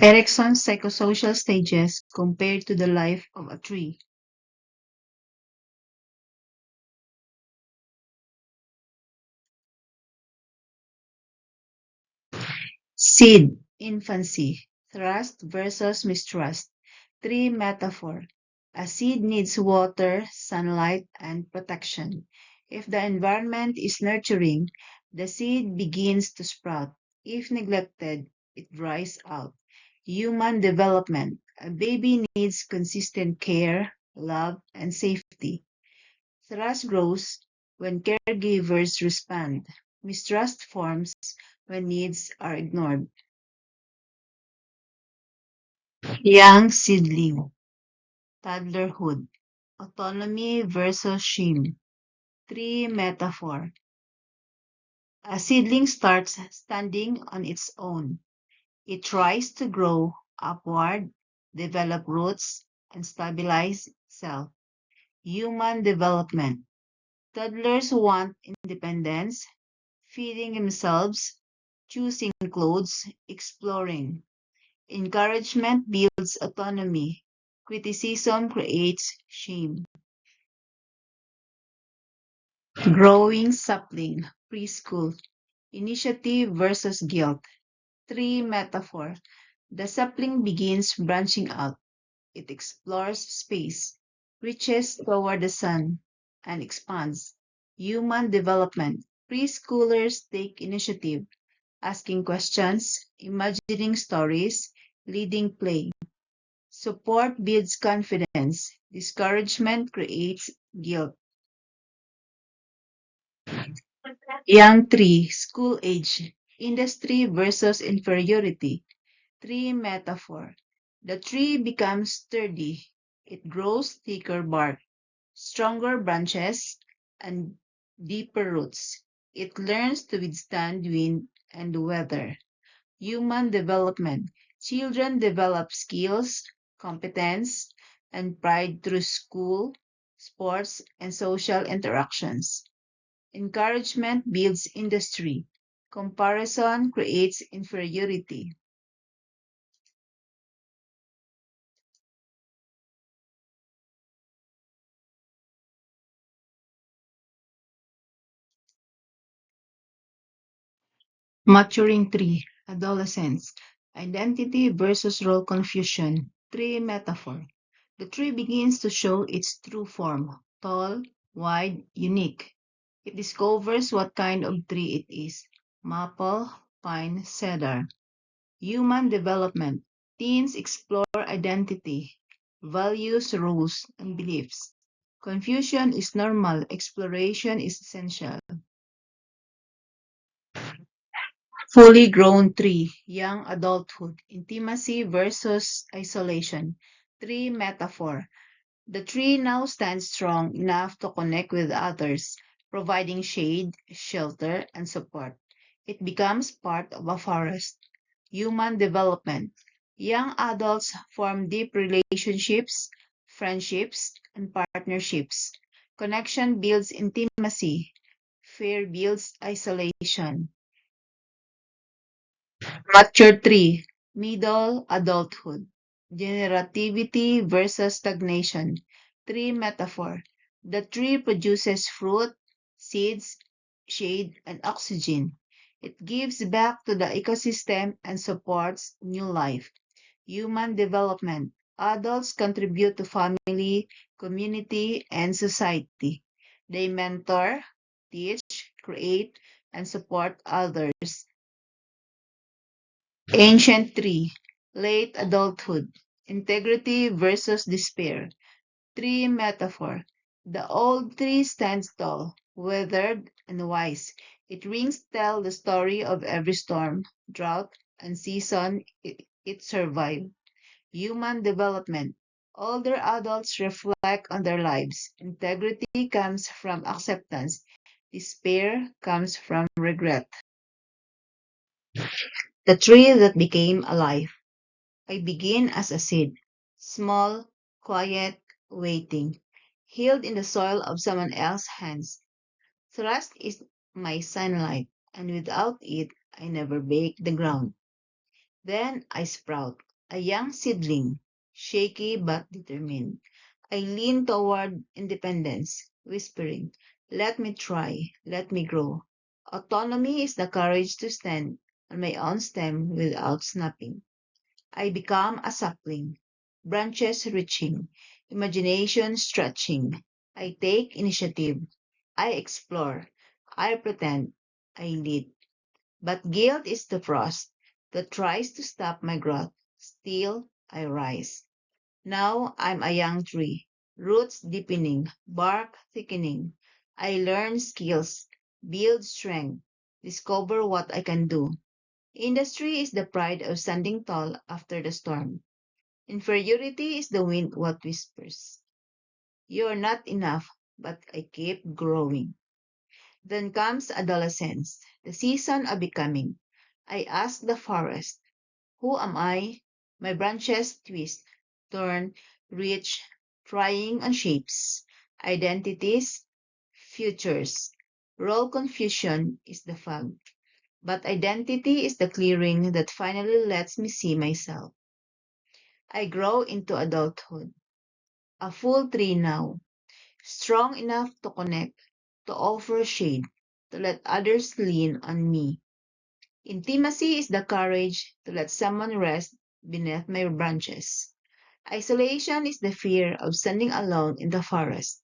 Erickson's psychosocial stages compared to the life of a tree. Seed, infancy, trust versus mistrust. Tree metaphor. A seed needs water, sunlight, and protection. If the environment is nurturing, the seed begins to sprout. If neglected, it dries out. Human development. A baby needs consistent care, love, and safety. Trust grows when caregivers respond. Mistrust forms when needs are ignored. Young seedling, toddlerhood, autonomy versus shame. Tree metaphor. A seedling starts standing on its own. It tries to grow upward, develop roots, and stabilize itself. Human development. Toddlers want independence, feeding themselves, choosing clothes, exploring. Encouragement builds autonomy. Criticism creates shame. Growing sapling, preschool, initiative versus guilt. Tree metaphor. The sapling begins branching out. It explores space, reaches toward the sun, and expands. Human development. Preschoolers take initiative, asking questions, imagining stories, leading play. Support builds confidence. Discouragement creates guilt. Young tree, school age, industry versus inferiority. Tree metaphor. The tree becomes sturdy. It grows thicker bark, stronger branches, and deeper roots. It learns to withstand wind and weather. Human development. Children develop skills, competence, and pride through school, sports, and social interactions. Encouragement builds industry. Comparison creates inferiority. Maturing tree, adolescence, identity versus role confusion, tree metaphor. The tree begins to show its true form, tall, wide, unique. It discovers what kind of tree it is, maple, pine, cedar. Human development. Teens explore identity, values, rules, and beliefs. Confusion is normal, exploration is essential. Fully grown tree, young adulthood, intimacy versus isolation. Tree metaphor. The tree now stands strong enough to connect with others, providing shade, shelter, and support. It becomes part of a forest. Human development. Young adults form deep relationships, friendships, and partnerships. Connection builds intimacy. Fear builds isolation. Mature tree, middle adulthood. Generativity versus stagnation. Tree metaphor. The tree produces fruit, seeds, shade, and oxygen. It gives back to the ecosystem and supports new life. Human development. Adults contribute to family, community, and society. They mentor, teach, create, and support others. Ancient tree, late adulthood, integrity versus despair. Tree metaphor. The old tree stands tall, weathered, and wise. Its rings tell the story of every storm, drought, and season it survived. Human development. Older adults reflect on their lives. Integrity comes from acceptance. Despair comes from regret. The tree that became alive. I begin as a seed, small, quiet, waiting, healed in the soil of someone else's hands. Trust is my sunlight, and without it, I never bake the ground. Then I sprout, a young seedling, shaky but determined. I lean toward independence, whispering, "Let me try, let me grow." Autonomy is the courage to stand on my own stem without snapping. I become a sapling, branches reaching, imagination stretching. I take initiative. I explore. I pretend. I lead. But guilt is the frost that tries to stop my growth. Still, I rise. Now I'm a young tree, roots deepening, bark thickening. I learn skills, build strength, discover what I can do. Industry is the pride of standing tall after the storm. Inferiority is the wind what whispers. You're not enough, but I keep growing. Then comes adolescence, the season of becoming. I ask the forest, who am I? My branches twist, turn, reach, trying on shapes, identities, futures. Role confusion is the fog, but identity is the clearing that finally lets me see myself. I grow into adulthood, a full tree now, strong enough to connect, to offer shade, to let others lean on me. Intimacy is the courage to let someone rest beneath my branches. Isolation is the fear of standing alone in the forest.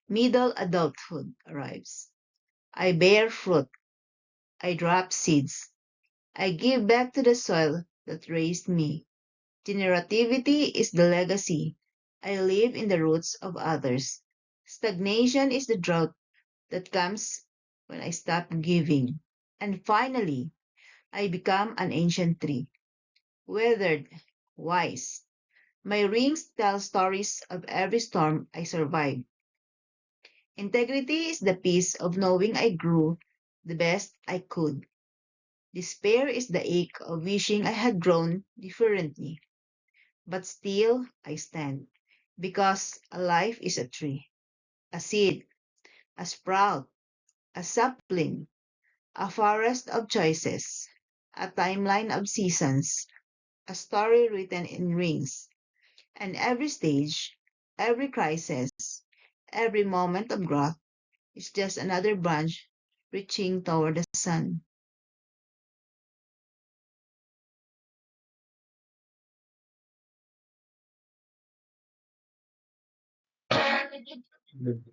Middle adulthood arrives. I bear fruit. I drop seeds. I give back to the soil that raised me. Generativity is the legacy. I live in the roots of others. Stagnation is the drought that comes when I stop giving. And finally, I become an ancient tree, weathered, wise. My rings tell stories of every storm I survived. Integrity is the peace of knowing I grew the best I could. Despair is the ache of wishing I had grown differently. But still, I stand, because a life is a tree, a seed, a sprout, a sapling, a forest of choices, a timeline of seasons, a story written in rings, and every stage, every crisis, every moment of growth is just another branch reaching toward the sun.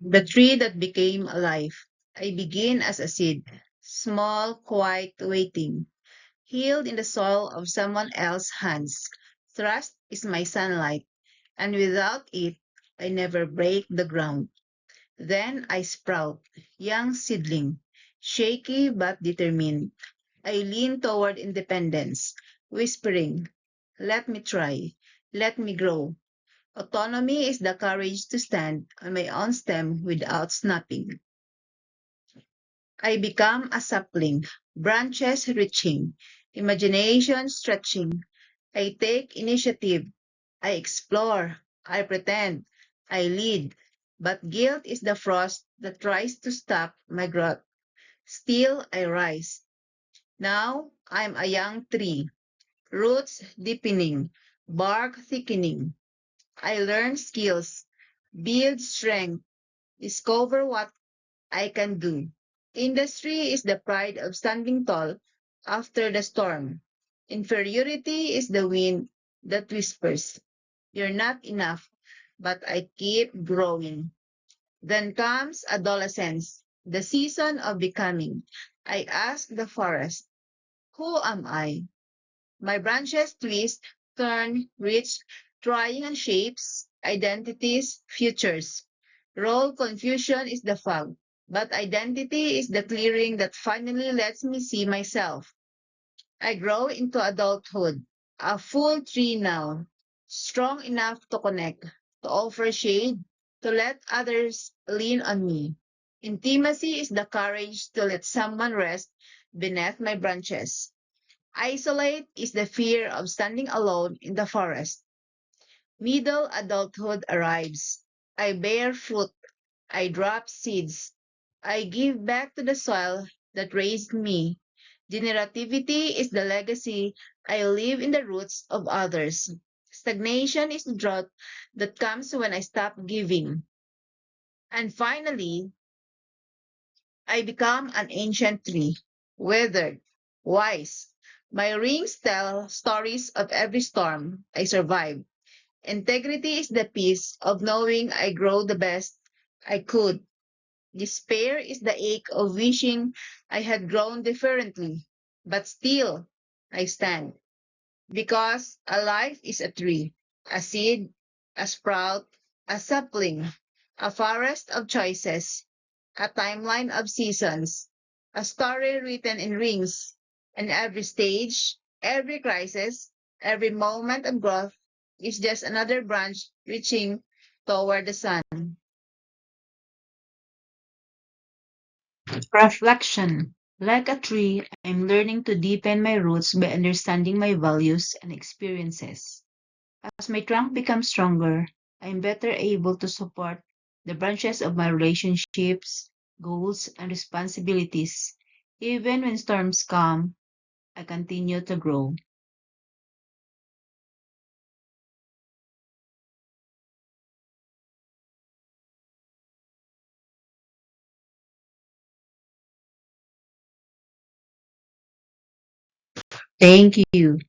The tree that became alive. I begin as a seed, small, quiet, waiting, healed in the soil of someone else's hands. Trust is my sunlight, and without it, I never break the ground. Then I sprout, young seedling, shaky but determined. I lean toward independence, whispering, "Let me try, let me grow." Autonomy is the courage to stand on my own stem without snapping. I become a sapling, branches reaching, imagination stretching. I take initiative. I explore. I pretend. I lead. But guilt is the frost that tries to stop my growth. Still, I rise. Now, I'm a young tree, roots deepening, bark thickening. I learn skills, build strength, discover what I can do. Industry is the pride of standing tall after the storm. Inferiority is the wind that whispers, "You're not enough," but I keep growing. Then comes adolescence, the season of becoming. I ask the forest, who am I? My branches twist, turn, reach, trying on shapes, identities, futures. Role confusion is the fog, but identity is the clearing that finally lets me see myself. I grow into adulthood, a full tree now, strong enough to connect, to offer shade, to let others lean on me. Intimacy is the courage to let someone rest beneath my branches. Isolate is the fear of standing alone in the forest. Middle adulthood arrives. I bear fruit. I drop seeds. I give back to the soil that raised me. Generativity is the legacy I leave in the roots of others. Stagnation is the drought that comes when I stop giving. And finally, I become an ancient tree, withered, wise. My rings tell stories of every storm I survived. Integrity is the peace of knowing I grow the best I could. Despair is the ache of wishing I had grown differently. But still, I stand. Because a life is a tree, a seed, a sprout, a sapling, a forest of choices, a timeline of seasons, a story written in rings, and every stage, every crisis, every moment of growth is just another branch reaching toward the sun. Reflection. Like a tree, I'm learning to deepen my roots by understanding my values and experiences. As my trunk becomes stronger, I'm better able to support the branches of my relationships, goals, and responsibilities. Even when storms come, I continue to grow. Thank you.